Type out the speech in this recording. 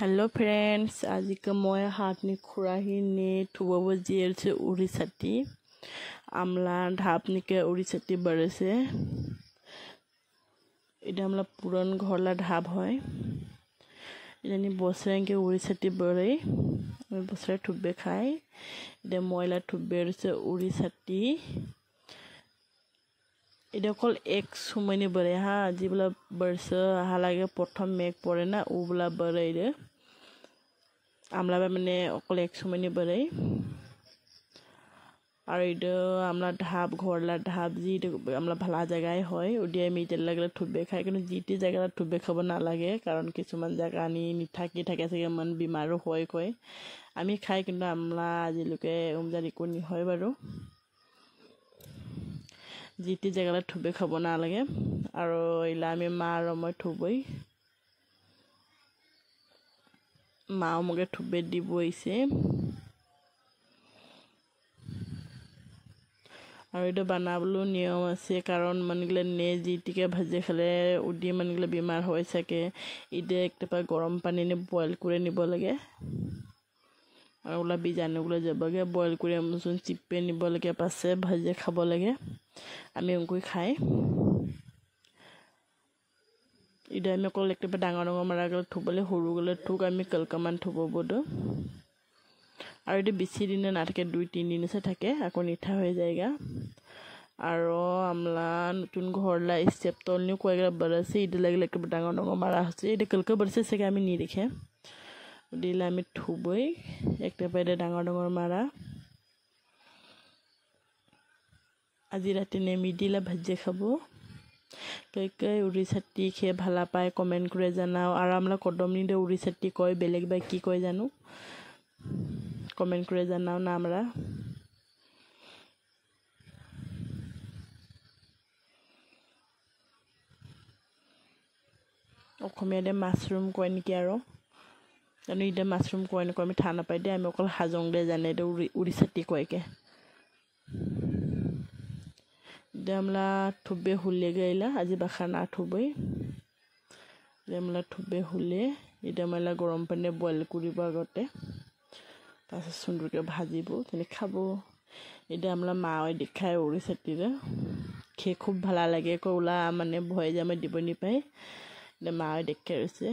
hello friends, आज का मैं हाथ में खुराही ने ठुबो जेल से उड़ी सती आमला ढापनी के उड़ी सती बड़े से इधर आमला पुरान घरला ढाप है इधर बसरे के उड़ी सती बड़े बसरे ठुबे खाए इधर मैला ठुबे से उड़ी सती इधर कल एक सुमनी बड़े हाँ जिबला बरस हालागे प्रथम मेघ पड़े ना उबला बड़े इधर आमला माने अकल एक सुमनी बड़े और इधर आमला ढाप घरला ढाप जी आमला भला जगह है उदिया मिटे लगले ठुबे खाए कि जीटी जगह ठुबे खाब ना लगे कारण किसुमान जगह निथाकी থাকে सके मन बीमारो হয় কয় আমি খাই কিন্তু आमला আজিলৈকে উমজাৰি কোনি হয় বাৰু जीटी जगह ठुबे खाब ना लगे और इला आमी मा और मैं ठुबई माओ मगे ठुबे दिबइसे और इधर बनाबलो नियम আছে कारण मनगले ने जीटिके भाजे खाले उडी मनगले बीमार हो सके इधर एक टपा गरम पानी ने बॉयल करे निब लगे और उला बीजाणुगुलो जाबगे बॉयल करे मुसुन चिपे निब लगे पासे भाजे खाब लगे आमी उनको खाए इधर आमी कल एक टपा डांगर डांगर मारा गले ठुबले हरु गले ठुक आमी कलकमान ठुब बदो और इधर बेसि दिन ना থাকে 2-3 दिन से থাকে আকৌ নিঠা হৈ যায়গা আৰু আমলা নতুন ঘৰলা স্টেপ তলনি কয়গা বৰছে ইধ লাগলে কে ডাঙৰ ডাঙৰ মাৰা হৈছে ইধ কলকে বৰছে সেকে আমি নি দেখে দিলা আমি থুবই একটা পাইদে ডাঙৰ ডাঙৰ মাৰা আজি ৰাতি নেমি দিলা ভাজে খাবো কই উৰি ছাতি খে ভালা পায় কমেন্ট কৰে জানাও আৰু আমলা কদমনি দে উৰি ছাতি কয় বেলেগ বাই কি কয় জানো কমেন্ট কৰে জানাও না আমৰা অসমীয়াতে মাশৰুম কয় নেকি আৰু জানো ইদে মাশরুম কয় নকয় আমি ঠানা পাই দে আমি অকল হাজং দে জানে দে উড়িছাতি কয়কে দেমলা থুবে হুলে গইলা আজি বাখানা থুবই দেমলা থুবে হুলে ইদে গৰম পানী বইল কৰিব আগতে पास सुंदर के भाजीबो तने खाबो इदे आमला माओ देखाय उड़ी सतीरे खे खूब भला लगे कोला माने भय जामे दिबनि पाए इदे माओ देखे रसे